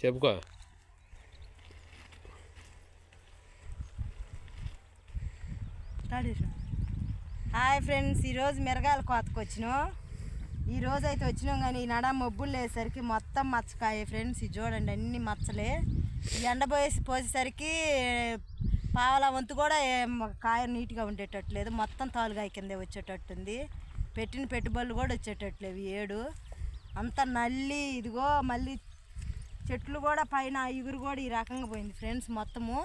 చెప్పుకో. Hi friends, ఈరోజు మిరగాయల కోతకు వచ్చినాం. ఈరోజు అయితే వచ్చినాం కానీ ఈ నడ మబ్బులు లేసరికి మొత్తం మచ్చకాయ ఫ్రెండ్స్. ఇది చూడండి, అన్ని మచ్చలే. ఈ ఎండ పోసేసరికి పావలా వంతు కూడా కాయ నీట్గా ఉండేటట్లేదు. మొత్తం తాలుగాయ కిందే వచ్చేటట్టుంది. పెట్టిన పెట్టుబడులు కూడా వచ్చేటట్లేవు. 7 అంతా నల్లి. ఇదిగో మళ్ళీ చెట్లు కూడా పైన ఇగురు కూడా ఈ రకంగా పోయింది ఫ్రెండ్స్. మొత్తము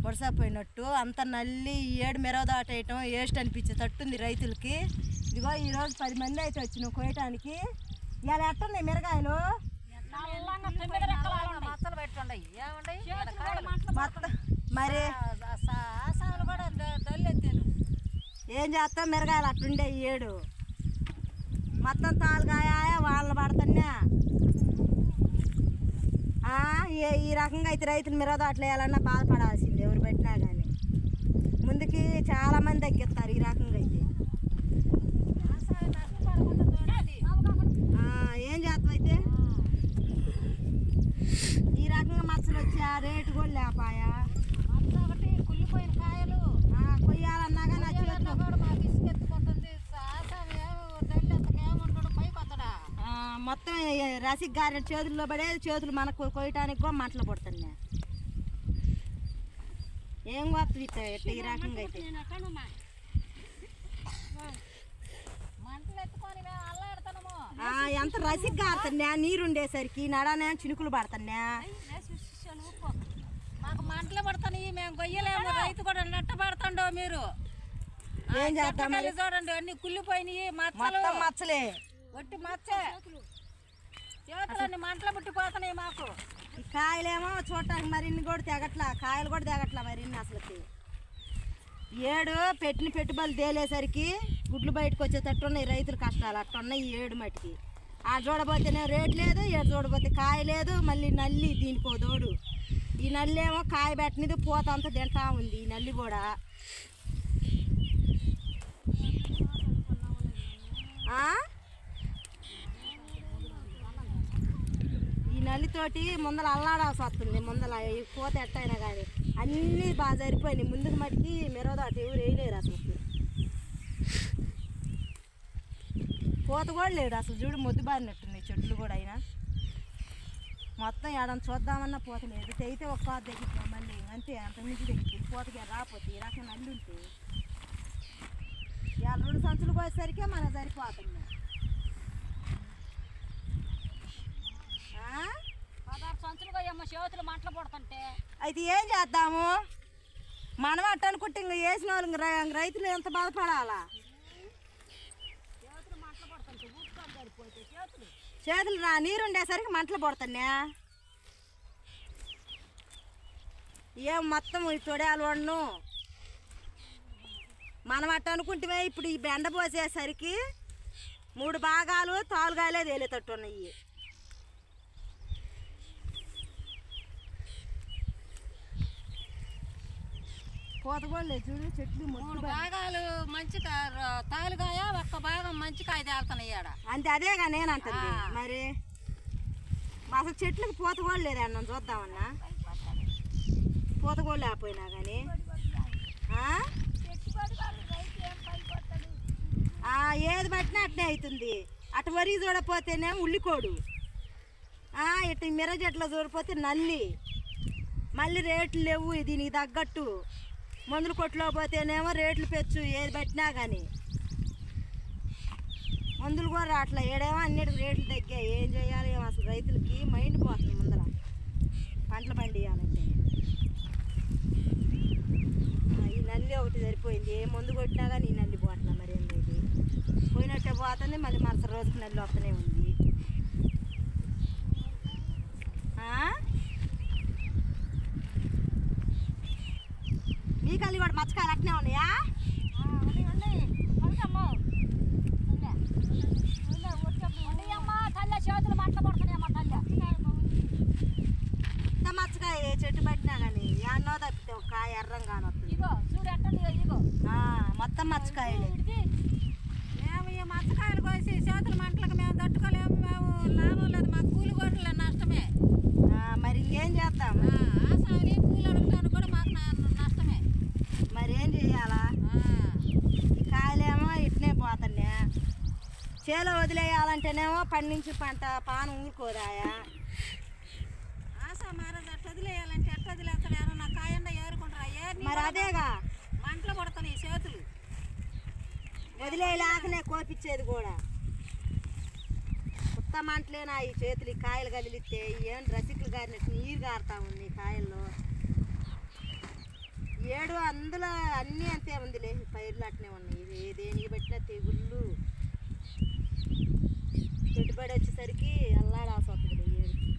వడసపోయినట్టు అంత నల్లి. 7 మిరవ దాటేయటం వేస్ట్ అనిపించేటట్టుంది రైతులకి. ఇదిగో ఈరోజు 10 మంది అయితే వచ్చినాం కోయటానికి. ఇవాళ ఎట్టున్నాయి మిరగాయలు? మరి ఏం చేస్తాం, మిరగాయలు అట్టుండే 7 మొత్తం తాలుగాయ వాళ్ళ పడుతున్నా. ఈ రకంగా అయితే రైతులు మిరదాట్లు వేయాలన్నా బాధపడాల్సింది ఎవరు పెట్టినా కానీ. ముందుకి చాలామంది తగ్గిస్తారు ఈ రకంగా అయితే. ఏం చేస్తాం అయితే ఈ రకంగా మచ్చలు వచ్చా రేటు కూడా లేపాయా. కుళ్ళిపోయిన కాయలు కొయ్యాలన్నా కానీ మొత్తం రసిక్ గారి చేతుల్లో పడే చేతులు మనకు కొయ్యటానికి కూడా మంటలు పడుతున్నాయి. ఏం వస్తుంది ఈ రకంగా అయితే. ఎంత రసిక్ గారుతున్నా నీరుండేసరికి నడనే చినుకులు పడుతున్నా. మాకు మంటలు పడుతున్నాయి, మేము కొయ్యలేము. రైతు కూడా నెట్ట పడుతుండో మీరు ఏం చేద్దాం చూడండి, అన్ని కుళ్ళిపోయినాయి. మొత్తం మచ్చలే, ఒట్టి మచ్చే. చేతులన్నీ మంటలు పుట్టిపోతున్నాయి మాకు. ఈ కాయలేమో చూడటానికి మరిన్ని కూడా తెగట్లా, కాయలు కూడా తెగట్లా మరిన్ని. అసలుకి 7 పెట్టిన పెట్టుబడులు తేలేసరికి గుడ్లు బయటకు వచ్చేటట్టు ఉన్నాయి రైతుల కష్టాలు. అట్టున్నాయి 7 మట్టికి. చూడబోతేనే రేట్ లేదు, 7 చూడబోతే కాయ లేదు. మళ్ళీ నల్లి దీనికో దోడు. ఈ నల్లి ఏమో కాయ పెట్టినది పూత అంతా తింటా ఉంది. ఈ నల్లి కూడా ఈ నల్లితోటి ముందర అల్లాడాల్సి వస్తుంది. ముందర ఈ పూత ఎట్టయినా కానీ అన్నీ బాగా సరిపోయినాయి. ముందుకు మట్టికి మిరవదాట ఎవరు వేయలేరు అసలు. పూత కూడా లేదు అసలు. చూడు మొద్దు బారినట్టుంది చెట్లు కూడా. అయినా మొత్తం ఏడని చూద్దామన్నా పూత లేదు. అయితే ఒక కోత దగ్గర మళ్ళీ అంతే, అంత మించి దగ్గర పూతకి రాకపోతే ఈ రకం నల్లి ఉంటే ఇవాళ 2 సంచులు పోయేసరికి మనకు సరిపోతుంది. 16 సంచులు పోయమ్మ చేతులు మంటలు పడుతుంటే అయితే ఏం చేద్దాము? మనం అట్ట అనుకుంటే ఇంకా వేసిన వాళ్ళు రైతులు ఎంత బాధపడాలా? చేతులు నీరుండేసరికి మంటలు పడుతున్నా. ఏం మొత్తం ఈ తొడయాలు వండను మనం అట్ట అనుకుంటే ఇప్పుడు ఈ బెండ పోసేసరికి 3 భాగాలు తాలుగాయలే తేలేటట్టు ఉన్నాయి. పూత కూడా లేదు చూడు. చెట్లు 3 భాగాలు మంచి తాలుగాయ, 1 భాగం మంచి కాయ తేలుతున్నాయి. అంతే, అదేగా నేను అంటుంది. మరి అసలు చెట్లకు పూత కూడా లేదు అన్నం చూద్దామన్నా. పూత కూడా లేకపోయినా కానీ ఏది పట్టినా అట్నే అవుతుంది. అటు వరికి చూడపోతేనేమో ఉల్లికోడు, ఇటు మిర్ర చెట్లు చూడపోతే నల్లి. మళ్ళీ రేట్లు లేవు దీనికి తగ్గట్టు. మందులు కొట్టులో పోతేనేమో రేట్లు పెచ్చు. ఏది పట్టినా కానీ మందులు కూడా రావట్లే. ఏడేమో అన్నిటికి రేట్లు తగ్గాయి. ఏం చేయాలి ఏమో అసలు రైతులకి మైండ్ పోతుంది ముందర పంటలు పండియాలంటే. ఈ నల్లి ఒకటి సరిపోయింది. ఏ మందు కొట్టినా కానీ ఈ నల్లి పోట్లా. మరి ఏంటంటే పోయినట్టే పోతుంది, మళ్ళీ మరుసటి రోజుకి నల్లి వస్తూనే ఉంది. మీ కల్లి కూడా మచ్చకాయలు అట్నే ఉన్నాయా? చేతులు మంటలు పడుతున్నాయమ్మా. మచ్చకాయ చెట్టు పట్టినా కానీ ఎన్నో తప్పితే ఒక కాయ ఎర్రంగా వస్తుంది. ఇగో చూడు ఎట్టండి, ఇగో మొత్తం మచ్చకాయలు. మేము ఈ మచ్చకాయలు కోసి చేతులు మంటలకు మేము తట్టుకోలేము. మేము లాభం లేదు, మాకు కూలి కొట్టలే, నష్టమే. చేలో వదిలేయాలంటేనేమో పండించిన పంట పాను ఊరుకోదాయా. ఆశ మహారాజు అట్లా వదిలేయాలంటే ఎట్లా వదిలేస్తాడు? ఏమన్నా కాయండా ఏరుకుంటారా? మరి అదేగా మంటలు పడుతున్నాయి చేతులు. వదిలేలాకనే కోపించేది కూడా. కొత్త మంటలేనా ఈ చేతులు, ఈ కాయలు కదిలిస్తే ఏం రసికులు గారినట్టు నీరు గారుతా ఉంది కాయల్లో. ఏడు అందులో అన్నీ అంతే ఉందిలే, పైర్లు అట్నే ఉన్నాయి. ఇది దేనికి పెట్టిన తెగుళ్ళు పెట్టుబడి వచ్చేసరికి అల్లాడాల్సి వస్తుంది ఏడు.